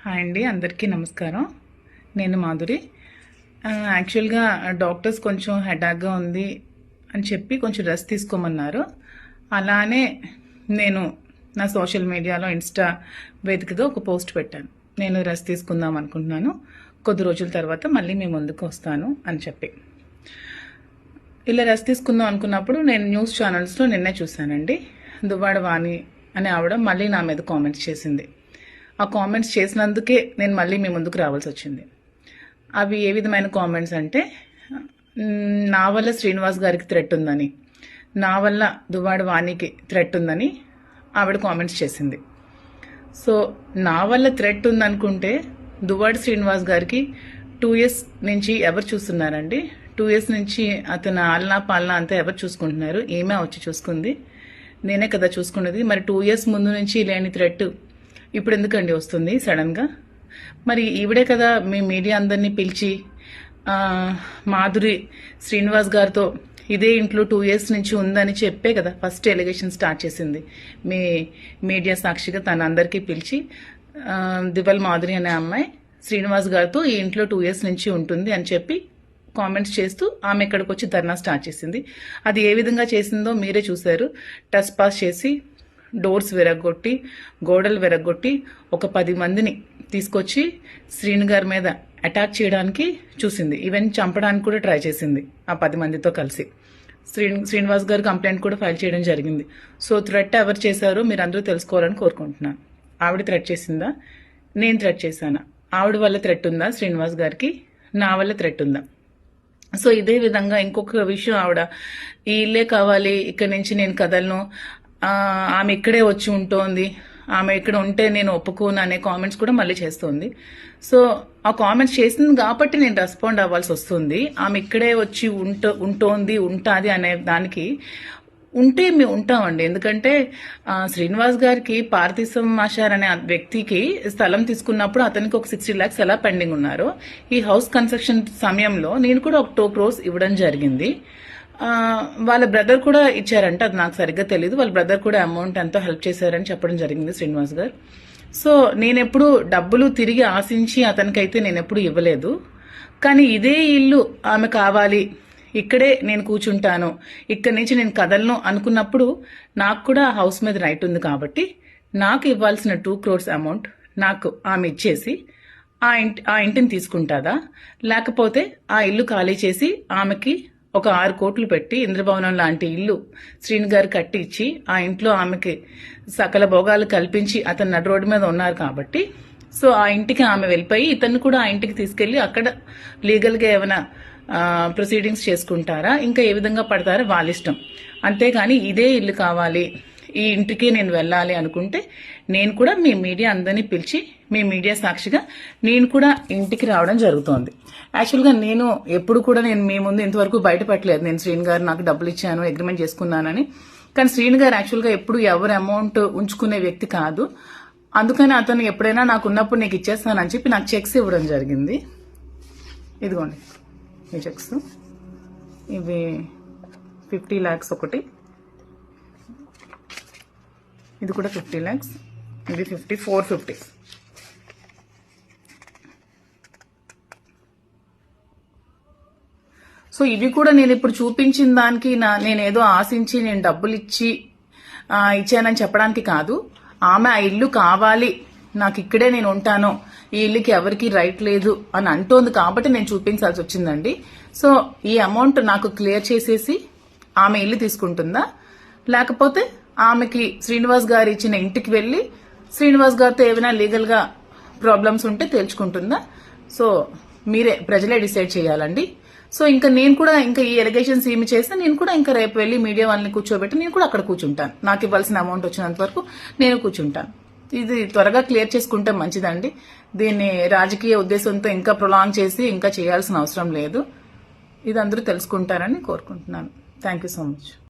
Hi అండి, అందరికీ నమస్కారం. నేను మాధురి. యాక్చువల్గా డాక్టర్స్ కొంచెం హెడాక్గా ఉంది అని చెప్పి కొంచెం రెస్ట్ తీసుకోమన్నారు. అలానే నేను నా సోషల్ మీడియాలో ఇన్స్టా వేదికగా ఒక పోస్ట్ పెట్టాను. నేను రెస్ట్ తీసుకుందాం అనుకుంటున్నాను, కొద్ది రోజుల తర్వాత మళ్ళీ మీ ముందుకు వస్తాను అని చెప్పి. ఇలా రెస్ట్ తీసుకుందాం అనుకున్నప్పుడు నేను న్యూస్ ఛానల్స్లో నిన్నే చూశానండి. దువ్వాడ వాణి అనే ఆవిడ మళ్ళీ నా మీద కామెంట్స్ చేసింది. ఆ కామెంట్స్ చేసినందుకే నేను మళ్ళీ మీ ముందుకు రావాల్సి వచ్చింది. అవి ఏ విధమైన కామెంట్స్ అంటే, నా వల్ల శ్రీనివాస్ గారికి థ్రెట్ ఉందని, నా వల్ల దువ్వాడ వాణికి థ్రెట్ ఉందని ఆవిడ కామెంట్స్ చేసింది. సో నా వల్ల థ్రెట్ ఉందనుకుంటే దువ్వాడ శ్రీనివాస్ గారికి 2 years నుంచి ఎవరు చూస్తున్నారండి? 2 years నుంచి అతను ఆలనా పాలనా అంతా ఎవరు చూసుకుంటున్నారు? ఏమే వచ్చి చూసుకుంది? నేనే కదా చూసుకున్నది. మరి 2 years ముందు నుంచి లేని థ్రెట్ ఇప్పుడు ఎందుకండి వస్తుంది సడన్గా? మరి ఈవిడే కదా మీ మీడియా అందరినీ పిలిచి మాధురి శ్రీనివాస్ గారితో ఇదే ఇంట్లో 2 years నుంచి ఉందని చెప్పే కదా ఫస్ట్ ఎలిగేషన్ స్టార్ట్ చేసింది. మీ మీడియా సాక్షిగా తన అందరికీ పిలిచి దివల్ మాధురి అనే అమ్మాయి శ్రీనివాస్ గారితో ఈ ఇంట్లో 2 years నుంచి ఉంటుంది అని చెప్పి కామెంట్స్ చేస్తూ ఆమె ఇక్కడికి వచ్చి ధర్నా స్టార్ట్ చేసింది. అది ఏ విధంగా చేసిందో మీరే చూశారు. టచ్ పాస్ చేసి, డోర్స్ విరగొట్టి, గోడలు విరగొట్టి ఒక 10 మందిని తీసుకొచ్చి శ్రీను గారి మీద అటాక్ చేయడానికి చూసింది. ఈవెన్ చంపడానికి కూడా ట్రై చేసింది ఆ 10 మందితో కలిసి. శ్రీనివాస్ గారు కంప్లైంట్ కూడా ఫైల్ చేయడం జరిగింది. సో థ్రెట్ ఎవరు చేశారో మీరు అందరూ తెలుసుకోవాలని కోరుకుంటున్నాను. ఆవిడ థ్రెట్ చేసిందా? నేను థ్రెట్ చేశానా? ఆవిడ వల్ల థ్రెట్ ఉందా శ్రీనివాస్ గారికి? నా వల్ల థ్రెట్ ఉందా? సో ఇదే విధంగా ఇంకొక విషయం, ఆవిడ ఈ ఇల్లే కావాలి, ఇక్కడి నుంచి నేను కదలను, ఆమె ఇక్కడే వచ్చి ఉంటోంది, ఆమె ఇక్కడ ఉంటే నేను ఒప్పుకోను అనే కామెంట్స్ కూడా మళ్ళీ చేస్తుంది. సో ఆ కామెంట్స్ చేసింది కాబట్టి నేను రెస్పాండ్ అవ్వాల్సి వస్తుంది. ఆమె ఇక్కడే వచ్చి ఉంటోంది, ఉంటుంది అనే దానికి ఉంటే మేము ఉంటామండి. ఎందుకంటే శ్రీనివాస్ గారికి పార్థిసం ఆచార్ అనే వ్యక్తికి స్థలం తీసుకున్నప్పుడు అతనికి ఒక 60 lakhs ఎలా పెండింగ్ ఉన్నారో, ఈ హౌస్ కన్స్ట్రక్షన్ సమయంలో నేను కూడా ఒక 2 crores ఇవ్వడం జరిగింది. వాళ్ళ బ్రదర్ కూడా ఇచ్చారంట, అది నాకు సరిగ్గా తెలియదు. వాళ్ళ బ్రదర్ కూడా అమౌంట్ ఎంతో హెల్ప్ చేశారని చెప్పడం జరిగింది శ్రీనివాస్ గారు. సో నేనెప్పుడు డబ్బులు తిరిగి ఆశించి అతనికైతే నేనెప్పుడు ఇవ్వలేదు. కానీ ఇదే ఇల్లు ఆమె కావాలి, ఇక్కడే నేను కూర్చుంటాను, ఇక్కడి నుంచి నేను కదలను అనుకున్నప్పుడు నాకు కూడా హౌస్ మీద రైట్ ఉంది. కాబట్టి నాకు ఇవ్వాల్సిన 2 crores అమౌంట్ నాకు ఆమె ఇచ్చేసి ఆ ఇంటిని తీసుకుంటాదా, లేకపోతే ఆ ఇల్లు ఖాళీ చేసి ఆమెకి ఒక 6 కోట్లు పెట్టి ఇంద్రభవనం లాంటి ఇల్లు శ్రీను గారు కట్టి ఇచ్చి ఆ ఇంట్లో ఆమెకి సకల భోగాలు కల్పించి అతను నడు రోడ్డు మీద ఉన్నారు కాబట్టి, సో ఆ ఇంటికి ఆమె వెళ్ళిపోయి ఇతన్ని కూడా ఆ ఇంటికి తీసుకెళ్లి అక్కడ లీగల్గా ఏమైనా ప్రొసీడింగ్స్ చేసుకుంటారా, ఇంకా ఏ విధంగా పడతారో వాళ్ళ ఇష్టం. అంతేగాని ఇదే ఇల్లు కావాలి, ఈ ఇంటికి నేను వెళ్ళాలి అనుకుంటే నేను కూడా మీ మీడియా అందరినీ పిలిచి మీ మీడియా సాక్షిగా నేను కూడా ఇంటికి రావడం జరుగుతోంది. యాక్చువల్గా నేను ఎప్పుడు కూడా నేను మీ ముందు ఇంతవరకు బయటపెట్టలేదు నేను శ్రీను గారు నాకు డబ్బులు ఇచ్చాను, అగ్రిమెంట్ చేసుకున్నానని. కానీ శ్రీను గారు యాక్చువల్గా ఎప్పుడు ఎవరు అమౌంట్ ఉంచుకునే వ్యక్తి కాదు. అందుకని అతను ఎప్పుడైనా నాకు ఉన్నప్పుడు నీకు ఇచ్చేస్తానని చెప్పి నాకు చెక్స్ ఇవ్వడం జరిగింది. ఇదిగోండి ఈ చెక్స్, ఇవి 50 lakhs ఒకటి, ఇది కూడా 50 lakhs, ఇది 450. సో ఇవి కూడా నేను ఇప్పుడు చూపించిన దానికి నేనేదో ఆశించి నేను డబ్బులు ఇచ్చానని చెప్పడానికి కాదు. ఆమె ఆ ఇల్లు కావాలి, నాకు ఇక్కడే నేను ఉంటాను, ఈ ఇల్లుకి ఎవరికి రైట్ లేదు అని అంటోంది కాబట్టి నేను చూపించాల్సి వచ్చిందండి. సో ఈ అమౌంట్ నాకు క్లియర్ చేసేసి ఆమె ఇల్లు తీసుకుంటుందా, లేకపోతే ఆమెకి శ్రీనివాస్ గారు ఇచ్చిన ఇంటికి వెళ్లి శ్రీనివాస్ గారితో ఏమైనా లీగల్ గా ప్రాబ్లమ్స్ ఉంటే తేల్చుకుంటుందా? సో మీరే ప్రజలే డిసైడ్ చేయాలండి. సో ఇంకా నేను కూడా ఇంకా ఈ ఎలిగేషన్స్ ఏమి చేస్తే నేను కూడా ఇంకా రేపు వెళ్లి మీడియా వాళ్ళని కూర్చోబెట్టి నేను కూడా అక్కడ కూర్చుంటాను. నాకు ఇవ్వాల్సిన అమౌంట్ వచ్చినంత వరకు నేను కూర్చుంటాను. ఇది త్వరగా క్లియర్ చేసుకుంటే మంచిదండి. దీన్ని రాజకీయ ఉద్దేశంతో ఇంకా ప్రొలాంగ్ చేసి ఇంకా చేయాల్సిన అవసరం లేదు. ఇది అందరూ తెలుసుకుంటారని కోరుకుంటున్నాను. Thank you so much.